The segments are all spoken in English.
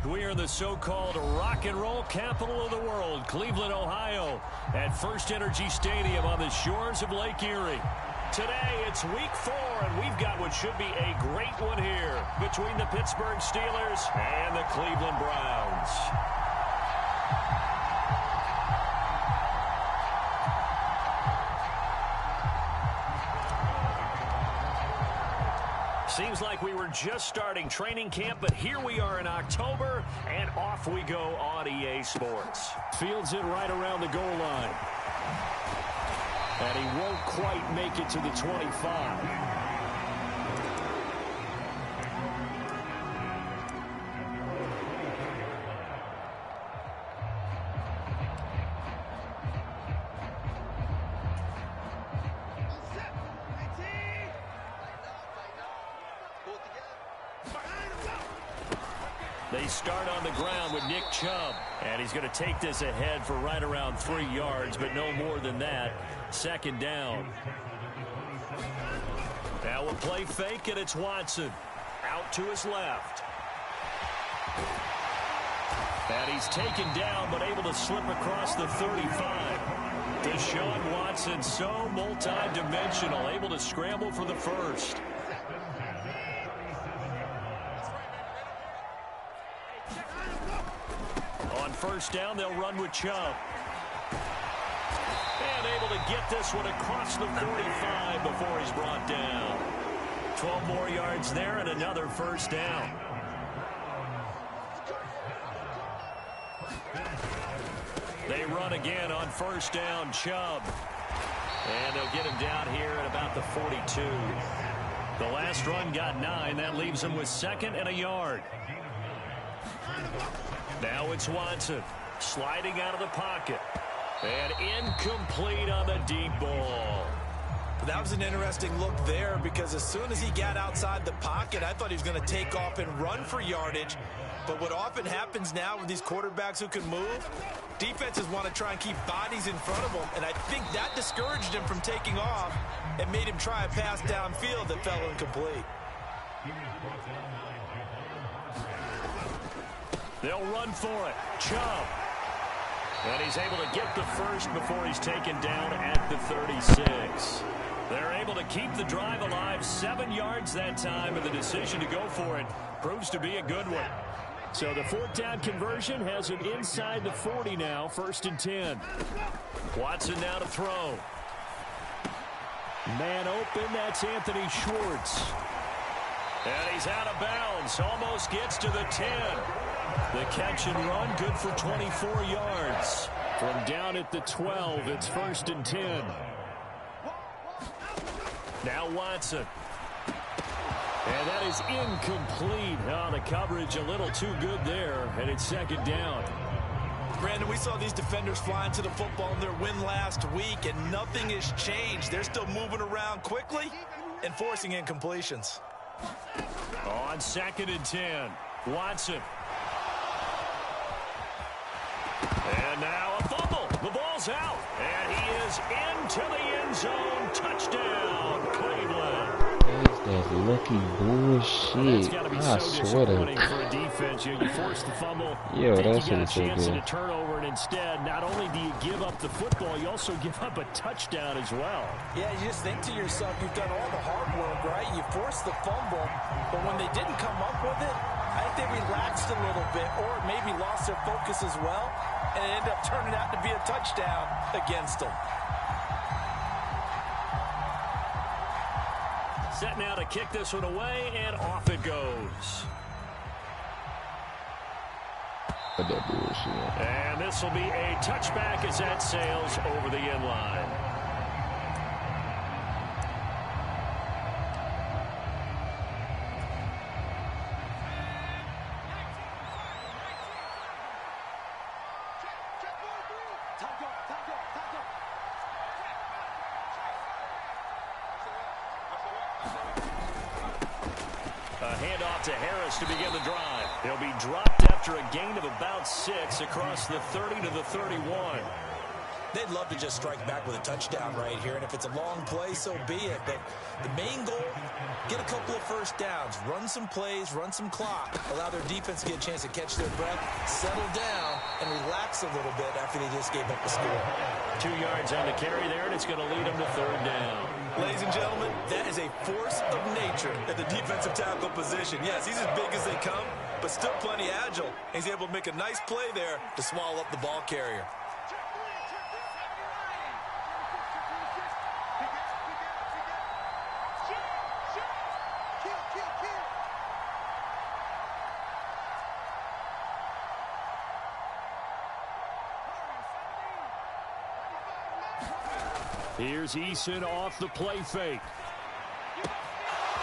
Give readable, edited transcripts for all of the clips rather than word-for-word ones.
We are in the so-called rock and roll capital of the world, Cleveland, Ohio, at First Energy Stadium on the shores of Lake Erie. Today, it's week 4, and we've got what should be a great one here between the Pittsburgh Steelers and the Cleveland Browns. Seems like we were just starting training camp, but here we are in October, and off we go on EA Sports. Fields it right around the goal line. And he won't quite make it to the 25. They start on the ground with Nick Chubb, and he's going to take this ahead for right around 3 yards, but no more than that. Second down. Now we'll play fake, and it's Watson out to his left. And he's taken down, but able to slip across the 35. Deshaun Watson, so multi-dimensional, able to scramble for the first. First down, they'll run with Chubb. And able to get this one across the 45 before he's brought down. 12 more yards there and another first down. They run again on first down, Chubb. And they'll get him down here at about the 42. The last run got 9. That leaves him with 2nd and a yard. Now it's Watson sliding out of the pocket. And incomplete on the deep ball. That was an interesting look there because as soon as he got outside the pocket, I thought he was going to take off and run for yardage. But what often happens now with these quarterbacks who can move, defenses want to try and keep bodies in front of them. And I think that discouraged him from taking off and made him try a pass downfield that fell incomplete. They'll run for it. Chubb. And he's able to get the first before he's taken down at the 36. They're able to keep the drive alive, 7 yards that time, and the decision to go for it proves to be a good one. So the 4th down conversion has him inside the 40 now, 1st and 10. Watson now to throw. Man open, that's Anthony Schwartz. And he's out of bounds, almost gets to the 10. The catch and run, good for 24 yards. From down at the 12, it's 1st and 10. Now Watson. And that is incomplete. Oh, the coverage a little too good there, and it's 2nd down. Brandon, we saw these defenders flying to the football in their win last week, and nothing has changed. They're still moving around quickly and forcing incompletions. On 2nd and 10, Watson. And now a fumble. The ball's out. And he is into the end zone. Touchdown, Cleveland. That lucky bullshit. I swear to for a defense. You force the fumble. Yo, that's you got a chance at a turnover, and instead, not only do you give up the football, you also give up a touchdown as well. Yeah, you just think to yourself, you've done all the hard work, right? You forced the fumble, but when they didn't come up with it, I think they relaxed a little bit, or maybe lost their focus as well, and it ended up turning out to be a touchdown against them. Set now to kick this one away, and off it goes. that bullshit. And this will be a touchback as that sails over the end line. To Harris to begin the drive. He'll be dropped after a gain of about 6 across the 30 to the 31. They'd love to just strike back with a touchdown right here, and if it's a long play, so be it. But the main goal, get a couple of first downs, run some plays, run some clock, allow their defense to get a chance to catch their breath, settle down, and relax a little bit after they just gave up the score. 2 yards on the carry there, and it's going to lead them to third down. Ladies and gentlemen, that is a force of nature at the defensive tackle position. Yes, he's as big as they come, but still plenty agile. He's able to make a nice play there to swallow up the ball carrier. Here's Eason off the play fake.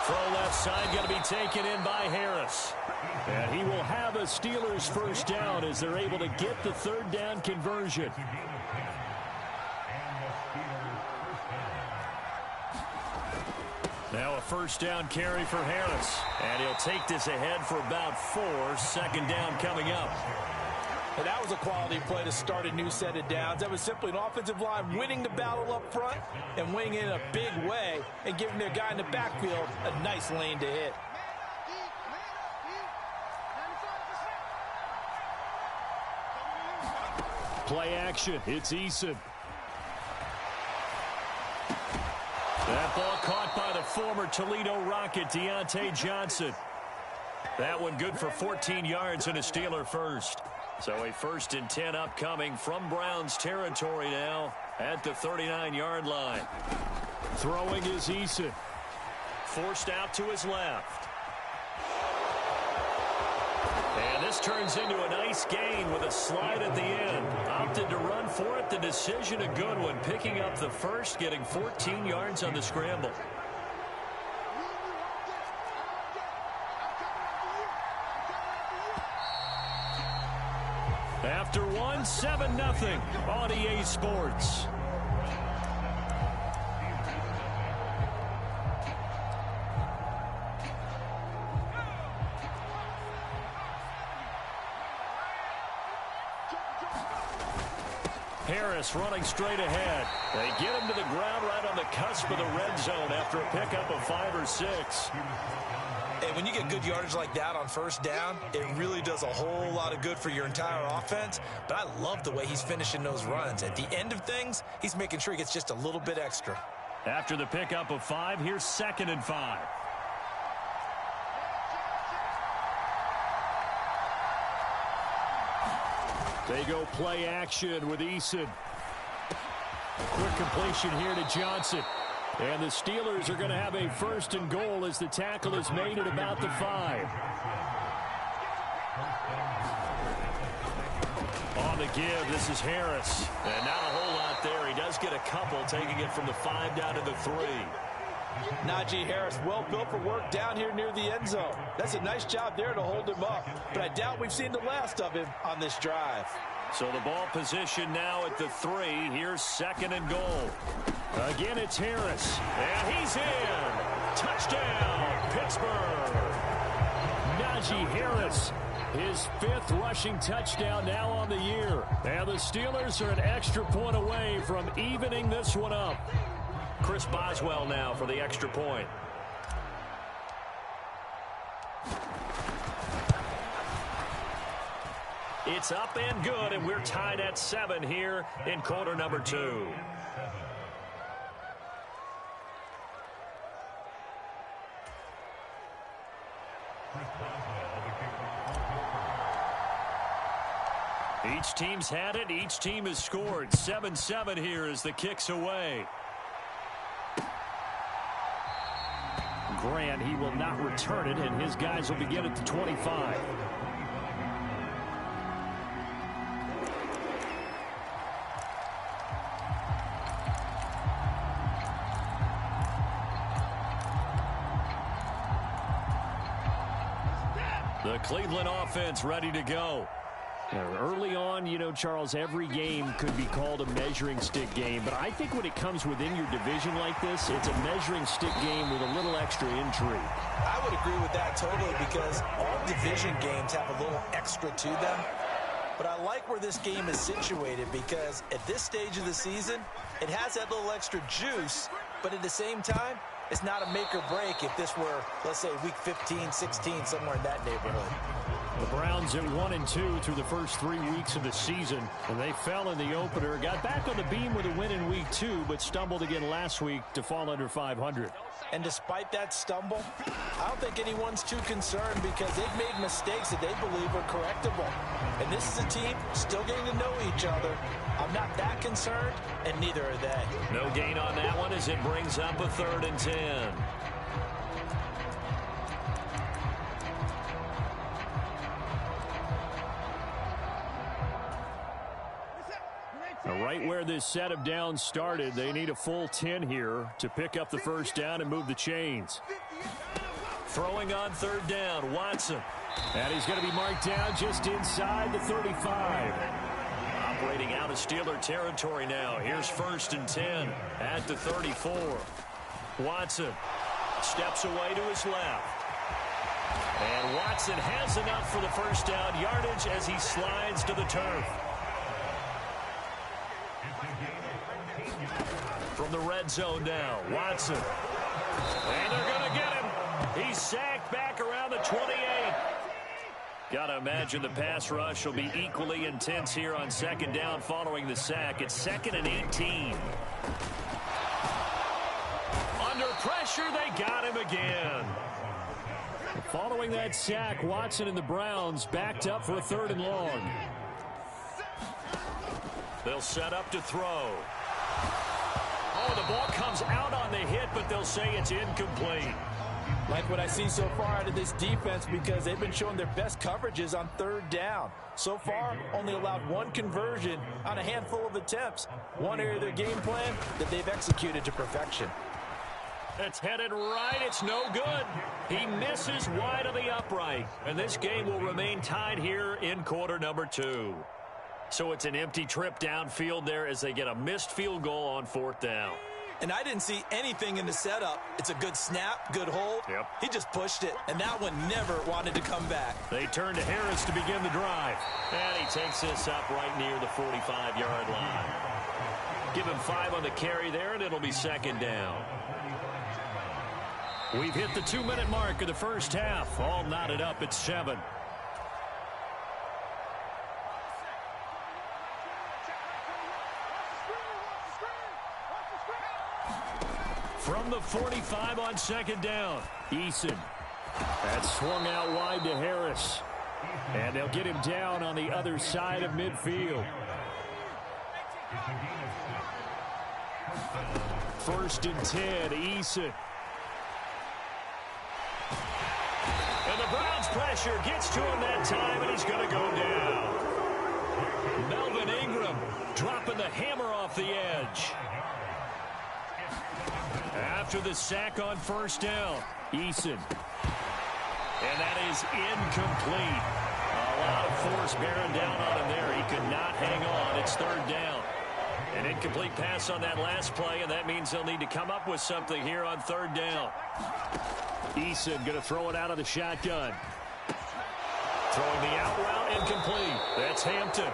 Throw left side going to be taken in by Harris. And he will have a Steelers first down as they're able to get the third down conversion. Now a first down carry for Harris. And he'll take this ahead for about 4. Second down coming up. And that was a quality play to start a new set of downs. That was simply an offensive line winning the battle up front and winning it in a big way and giving their guy in the backfield a nice lane to hit. Play action. It's Eason. That ball caught by the former Toledo Rocket, Deontay Johnson. That one good for 14 yards and a Steeler first. So a 1st and 10 upcoming from Browns territory now at the 39-yard line. Throwing is Eason. Forced out to his left. And this turns into a nice gain with a slide at the end. Opted to run for it. The decision a good one. Picking up the first, getting 14 yards on the scramble. After one, 7-0 on EA Sports. Harris running straight ahead. They get him to the ground right on the cusp of the red zone after a pickup of 5 or 6. And when you get good yardage like that on first down, it really does a whole lot of good for your entire offense. But I love the way he's finishing those runs. At the end of things, he's making sure he gets just a little bit extra. After the pickup of 5, here's 2nd and 5. They go play action with Eason. Quick completion here to Johnson. And the Steelers are going to have a 1st and goal as the tackle is made at about the 5. On the give, this is Harris. And not a whole lot there. He does get a couple, taking it from the 5 down to the 3. Najee Harris, well built for work down here near the end zone. That's a nice job there to hold him up. But I doubt we've seen the last of him on this drive. So the ball position now at the 3. Here's 2nd and goal. Again, it's Harris. And he's in. Touchdown, Pittsburgh. Najee Harris, his 5th rushing touchdown now on the year. And the Steelers are an extra point away from evening this one up. Chris Boswell now for the extra point. It's up and good, and we're tied at 7 here in quarter number 2. Each team's had it. Each team has scored. 7-7 here as the kick's away. Grant, he will not return it, and his guys will begin at the 25. The Cleveland offense ready to go. Early on, you know, Charles, every game could be called a measuring stick game. But I think when it comes within your division like this, it's a measuring stick game with a little extra intrigue. I would agree with that totally because all division games have a little extra to them. But I like where this game is situated because at this stage of the season, it has that little extra juice, but at the same time, it's not a make or break if this were, let's say, week 15, 16, somewhere in that neighborhood. The Browns at 1-2 through the first 3 weeks of the season, and they fell in the opener. Got back on the beam with a win in week 2, but stumbled again last week to fall under 500. And despite that stumble, I don't think anyone's too concerned because they've made mistakes that they believe are correctable. And this is a team still getting to know each other. I'm not that concerned, and neither are they. No gain on that one as it brings up a 3rd and 10. Right where this set of downs started, they need a full 10 here to pick up the first down and move the chains. Throwing on 3rd down, Watson. And he's going to be marked down just inside the 35. Operating out of Steeler territory now. Here's 1st and 10 at the 34. Watson steps away to his left. And Watson has enough for the first down yardage as he slides to the turf. From the red zone now, Watson. And they're going to get him. He's sacked back around the 28. Got to imagine the pass rush will be equally intense here on 2nd down following the sack. It's 2nd and 18. Under pressure, they got him again. Following that sack, Watson and the Browns backed up for a 3rd and long. They'll set up to throw. Oh, the ball comes out on the hit, but they'll say it's incomplete. Like what I see so far out of this defense because they've been showing their best coverages on 3rd down. So far, only allowed 1 conversion on a handful of attempts. One area of their game plan that they've executed to perfection. It's headed right. It's no good. He misses wide of the upright. And this game will remain tied here in quarter number 2. So it's an empty trip downfield there as they get a missed field goal on 4th down. And I didn't see anything in the setup. It's a good snap, good hold. Yep. He just pushed it, and that one never wanted to come back. They turn to Harris to begin the drive. And he takes this up right near the 45-yard line. Give him 5 on the carry there, and it'll be 2nd down. We've hit the 2-minute mark of the first half. All knotted up at 7. From the 45 on 2nd down, Eason. That's swung out wide to Harris. And they'll get him down on the other side of midfield. 1st and 10, Eason. And the Browns pressure gets to him that time, and he's going to go down. Melvin Ingram dropping the hammer off the edge. After the sack on 1st down, Eason. And that is incomplete. A lot of force bearing down on him there. He could not hang on. It's 3rd down. An incomplete pass on that last play, and that means they'll need to come up with something here on 3rd down. Eason going to throw it out of the shotgun. Throwing the out route, incomplete. That's Hampton.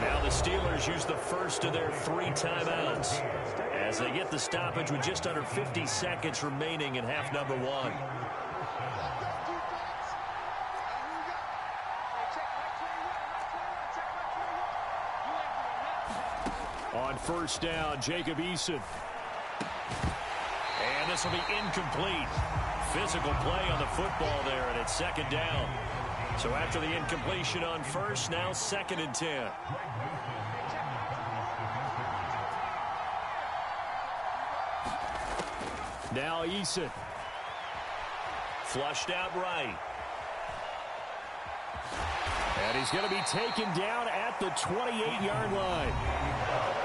Now the Steelers use the first of their 3 timeouts as they get the stoppage with just under 50 seconds remaining in half number 1. On 1st down, Jacob Eason. And this will be incomplete. Physical play on the football there, and it's 2nd down. So after the incompletion on 1st, now 2nd and 10. Now Eason. Flushed out right. And he's going to be taken down at the 28-yard line.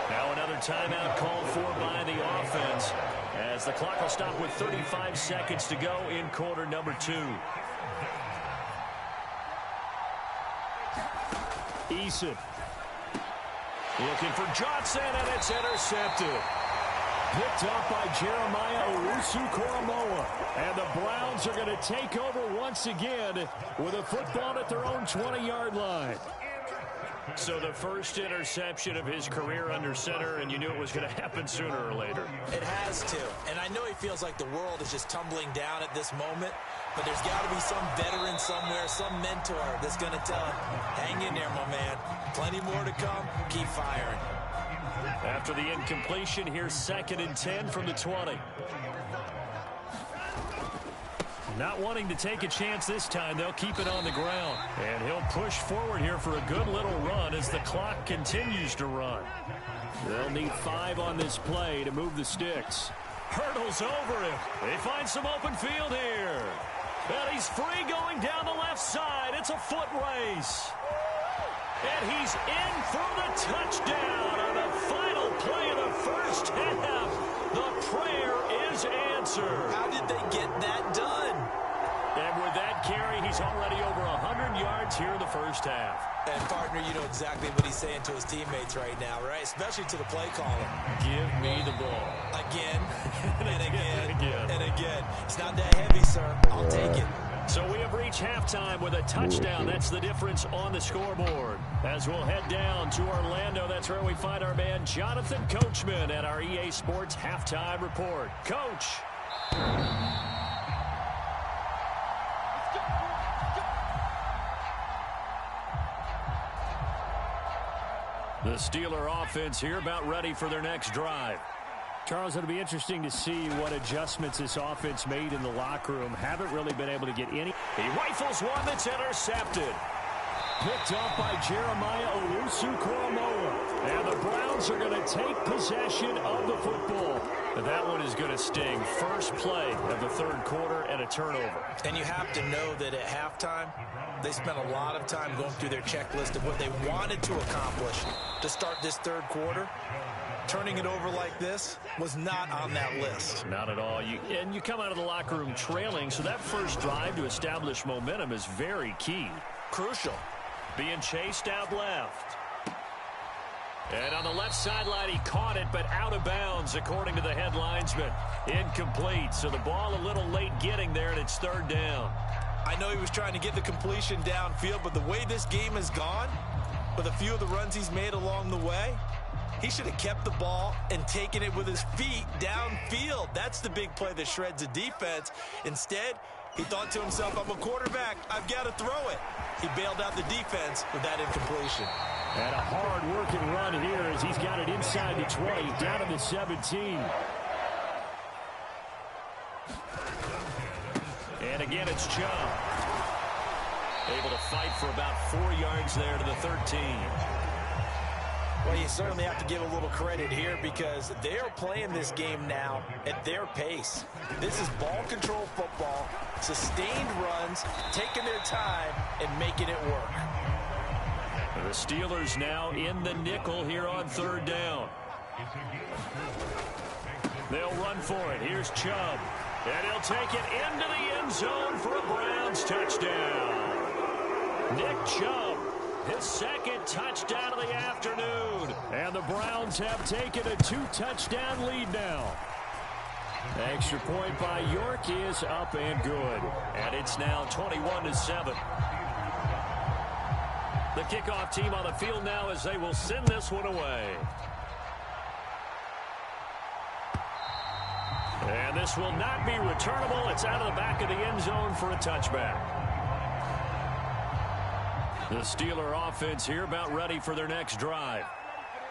Now another timeout called for by the offense as the clock will stop with 35 seconds to go in quarter number 2. Eason. Looking for Johnson, and it's intercepted. Picked up by Jeremiah Owusu-Koramoah. And the Browns are going to take over once again with a football at their own 20-yard line. So the first interception of his career under center, and you knew it was going to happen sooner or later. It has to. And I know he feels like the world is just tumbling down at this moment, but there's got to be some veteran somewhere, some mentor that's going to tell him, hang in there, my man. Plenty more to come. Keep firing. After the incompletion, here's 2nd and 10 from the 20. Not wanting to take a chance this time, they'll keep it on the ground. And he'll push forward here for a good little run as the clock continues to run. They'll need 5 on this play to move the sticks. Hurdles over him. They find some open field here. And he's free going down the left side. It's a foot race. And he's in for the touchdown on the final play of the first half. The prayer is answered. How did they get that done? And with that carry, he's already over 100 yards here in the first half. And, partner, you know exactly what he's saying to his teammates right now, right? Especially to the play caller. Give me the ball. Again, and again, again. and again. It's not that heavy, sir. I'll take it. So we have reached halftime with a touchdown. That's the difference on the scoreboard. As we'll head down to Orlando, that's where we find our man Jonathan Coachman at our EA Sports Halftime Report. Coach. The Steeler offense here about ready for their next drive. Charles, it'll be interesting to see what adjustments this offense made in the locker room. Haven't really been able to get any. He rifles one that's intercepted. Picked up by Jeremiah Owusu-Koramoah. And the Browns are going to take possession of the football. And that one is going to sting. First play of the third quarter and a turnover. And you have to know that at halftime, they spent a lot of time going through their checklist of what they wanted to accomplish to start this third quarter. Turning it over like this was not on that list. Not at all. And you come out of the locker room trailing, so that first drive to establish momentum is very key. Crucial. Being chased out left. And on the left sideline, he caught it, but out of bounds, according to the head linesman. Incomplete, so the ball a little late getting there, and it's third down. I know he was trying to get the completion downfield, but the way this game has gone, with a few of the runs he's made along the way, he should have kept the ball and taken it with his feet downfield. That's the big play that shreds the defense. Instead, he thought to himself, I'm a quarterback. I've got to throw it. He bailed out the defense with that incompletion. And a hard-working run here as he's got it inside the 20, down to the 17. And again, it's Chubb. Able to fight for about 4 yards there to the 13. Well, you certainly have to give a little credit here because they are playing this game now at their pace. This is ball control football, sustained runs, taking their time, and making it work. The Steelers now in the nickel here on third down. They'll run for it. Here's Chubb. And he'll take it into the end zone for a Browns touchdown. Nick Chubb, his second touchdown of the afternoon. And the Browns have taken a 2-touchdown lead now. Extra point by York is up and good. And it's now 21-7. The kickoff team on the field now as they will send this one away. And this will not be returnable. It's out of the back of the end zone for a touchback. The Steeler offense here about ready for their next drive.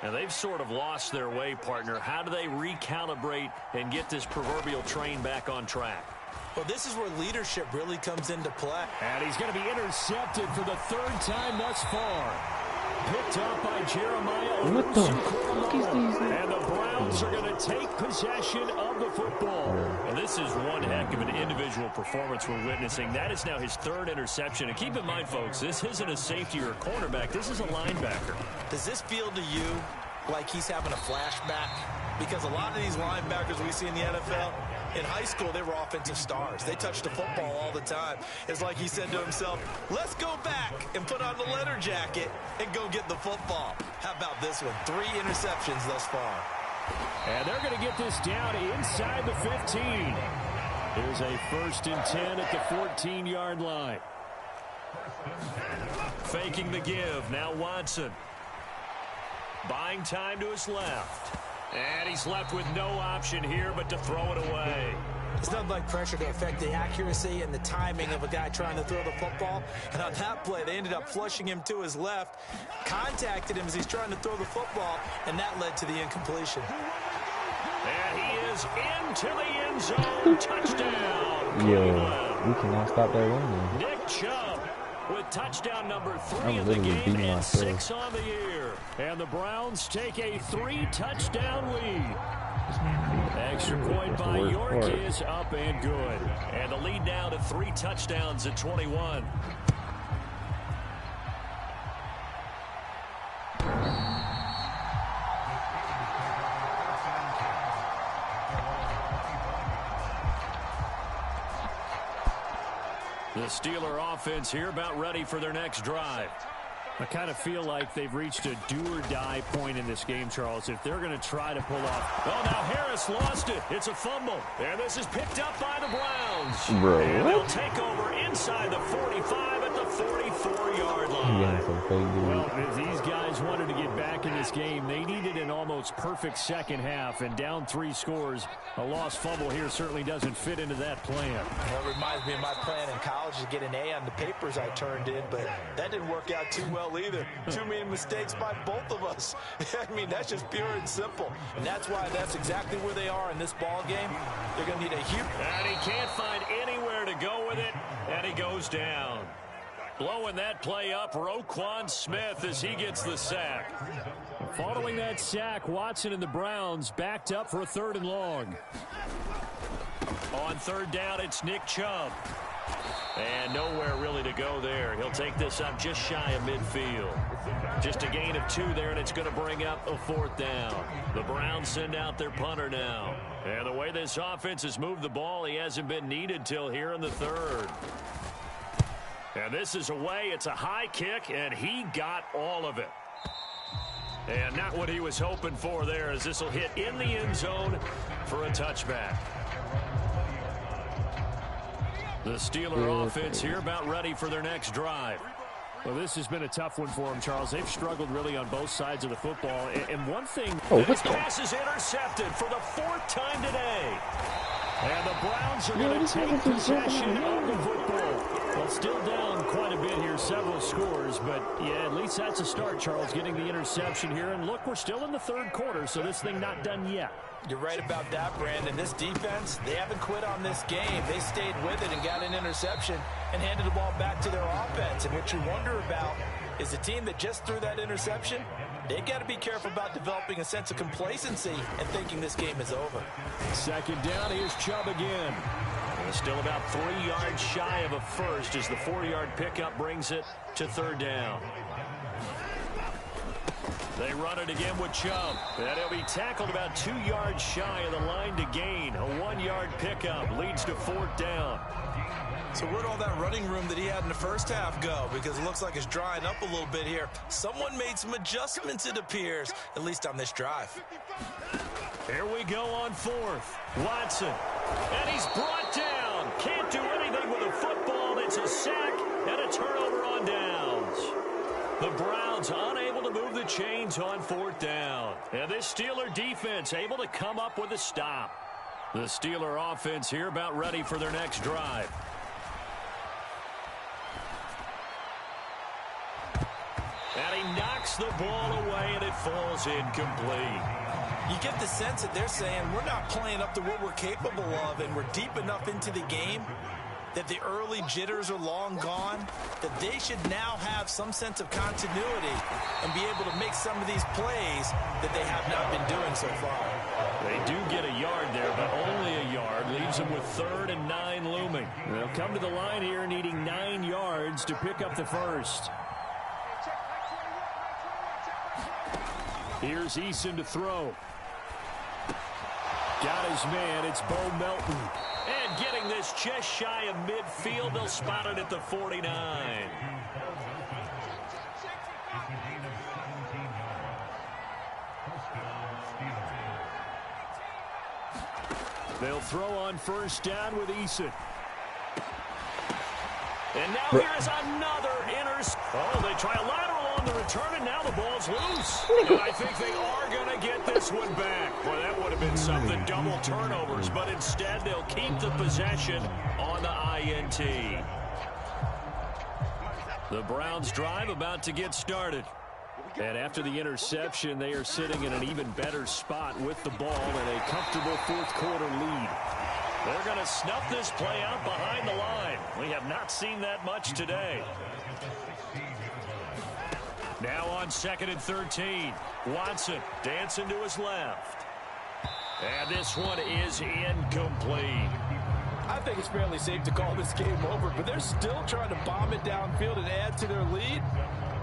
And they've sort of lost their way, partner. How do they recalibrate and get this proverbial train back on track? Well, this is where leadership really comes into play. And he's going to be intercepted for the third time thus far. Picked up by Jeremiah. What the fuck is these? And the Browns are going to take possession of the football. And this is one heck of an individual performance we're witnessing. That is now his third interception. And keep in mind, folks, this isn't a safety or a cornerback. This is a linebacker. Does this feel to you like he's having a flashback? Because a lot of these linebackers we see in the NFL, in high school, they were offensive stars. They touched the football all the time. It's like he said to himself, let's go back and put on the leather jacket and go get the football. How about this one? 3 interceptions thus far. And they're going to get this down inside the 15. Here's a 1st and 10 at the 14-yard line. Faking the give. Now Watson. Buying time to his left. And he's left with no option here but to throw it away. It's nothing like pressure to affect the accuracy and the timing of a guy trying to throw the football. And on that play, they ended up flushing him to his left, contacted him as he's trying to throw the football, and that led to the incompletion. And he is into the end zone. Touchdown. Yeah, we cannot stop that run. Nick Chubb with touchdown number 3 of the game and 6 on the year. And the Browns take a 3-touchdown lead. Extra point by York is up and good. And the lead now to 3 touchdowns at 21. The Steeler offense here about ready for their next drive. I kind of feel like they've reached a do-or-die point in this game, Charles, if they're going to try to pull off. Oh, now Harris lost it. It's a fumble. And this is picked up by the Browns. Bro, and they'll take over inside the 45 at the 44-yard line. Well, if these guys wanted to get back in this game, they needed an almost perfect second half, and down 3 scores. A lost fumble here certainly doesn't fit into that plan. Well, it reminds me of my plan in college to get an A on the papers I turned in, but that didn't work out too well either. Too many mistakes by both of us. I mean, that's just pure and simple. And that's why that's exactly where they are in this ball game. They're going to need a huge... And he can't find anywhere to go with it, and he goes down. Blowing that play up, Roquan Smith as he gets the sack. Following that sack, Watson and the Browns backed up for a 3rd and long. On 3rd down, it's Nick Chubb. And nowhere really to go there. He'll take this up just shy of midfield. Just a gain of 2 there, and it's going to bring up a 4th down. The Browns send out their punter now. And the way this offense has moved the ball, he hasn't been needed till here in the 3rd. And this is away. It's a high kick, and he got all of it. And not what he was hoping for there, as this will hit in the end zone for a touchback. The Steeler offense here about ready for their next drive. Well, this has been a tough one for them, Charles. They've struggled really on both sides of the football. And one thing, this pass is intercepted for the 4th time today. And the Browns are going to take possession of the football. Well, still down quite a bit here, several scores. But, yeah, at least that's a start, Charles, getting the interception here. And, look, we're still in the 3rd quarter, so this thing not done yet. You're right about that, Brandon. This defense, they haven't quit on this game. They stayed with it and got an interception and handed the ball back to their offense. And what you wonder about is the team that just threw that interception, they got to be careful about developing a sense of complacency and thinking this game is over. 2nd down, here's Chubb again. Still about 3 yards shy of a first as the 4-yard pickup brings it to 3rd down. They run it again with Chubb. And he'll be tackled about 2 yards shy of the line to gain. A 1-yard pickup leads to 4th down. So where'd all that running room that he had in the first half go? Because it looks like it's drying up a little bit here. Someone made some adjustments, it appears, at least on this drive. Here we go on 4th. Watson. And he's brought down. Can't do anything with a football. It's a sack and a turnover on downs. The Browns unable to move the chains on 4th down. And this Steeler defense able to come up with a stop. The Steeler offense here about ready for their next drive. And he knocks the ball away, and it falls incomplete. You get the sense that they're saying we're not playing up to what we're capable of, and we're deep enough into the game that the early jitters are long gone, that they should now have some sense of continuity and be able to make some of these plays that they have not been doing so far. They do get a yard there, but only a yard. Leaves them with 3rd and 9 looming. They'll come to the line here needing 9 yards to pick up the first. Here's Eason to throw. Got his man. It's Bo Melton. And getting this just shy of midfield. They'll spot it at the 49. They'll throw on 1st down with Eason. And now here's another Oh, they try a lateral on the return, and now the ball's loose. And I think they are going to get this one back. Boy, that would have been something, double turnovers, but instead they'll keep the possession on the INT. The Browns drive about to get started. And after the interception, they are sitting in an even better spot with the ball and a comfortable fourth-quarter lead. They're going to snuff this play out behind the line. We have not seen that much today. Now on 2nd and 13. Watson dancing to his left. And this one is incomplete. I think it's fairly safe to call this game over, but they're still trying to bomb it downfield and add to their lead.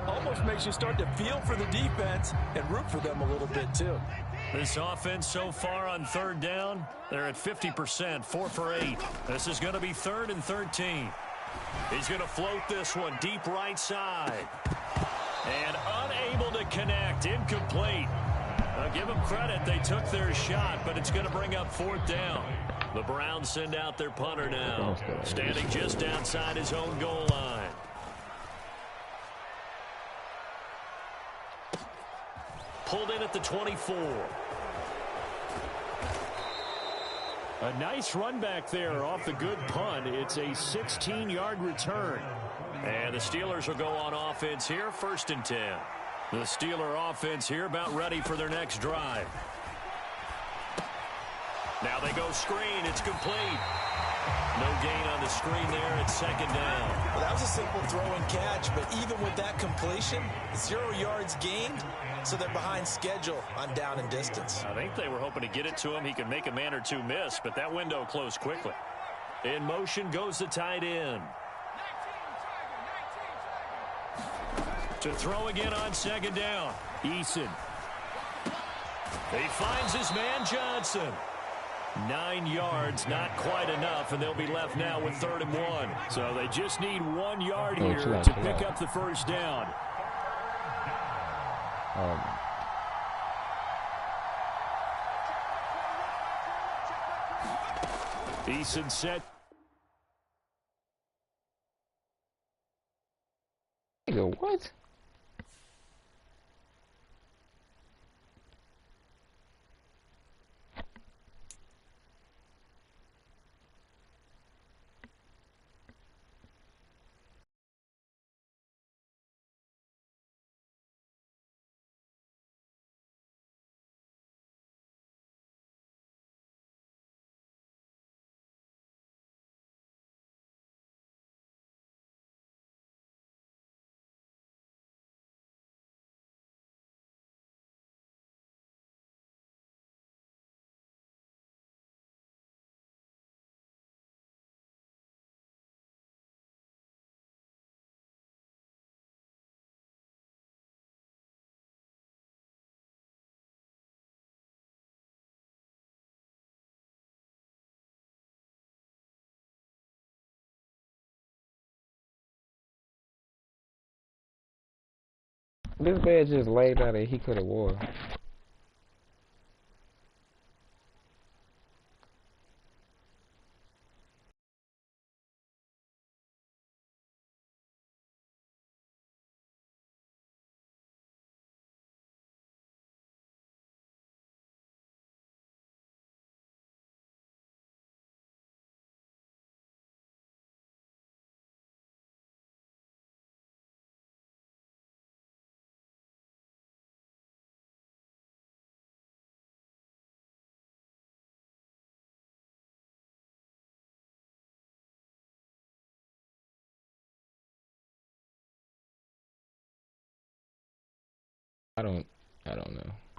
Almost makes you start to feel for the defense and root for them a little bit too. This offense so far on 3rd down, they're at 50%, 4 for 8. This is going to be 3rd and 13. He's going to float this one deep right side. And unable to connect, incomplete. I'll give them credit, they took their shot, but it's going to bring up 4th down. The Browns send out their punter now, standing just outside his own goal line. Pulled in at the 24. A nice run back there off the good punt. It's a 16-yard return. And the Steelers will go on offense here, 1st and 10. The Steeler offense here about ready for their next drive. Now they go screen. It's complete. No gain on the screen there at 2nd down. Well, that was a simple throw and catch, but even with that completion, 0 yards gained, so they're behind schedule on down and distance. I think they were hoping to get it to him. He could make a man or two miss, but that window closed quickly. In motion goes the tight end. To throw again on 2nd down. Eason. He finds his man Johnson. 9 yards, not quite enough, and they'll be left now with 3rd and 1. So they just need 1 yard here to pick up the 1st down. Eason set. What? This man just laid out and he could have won. I don't know.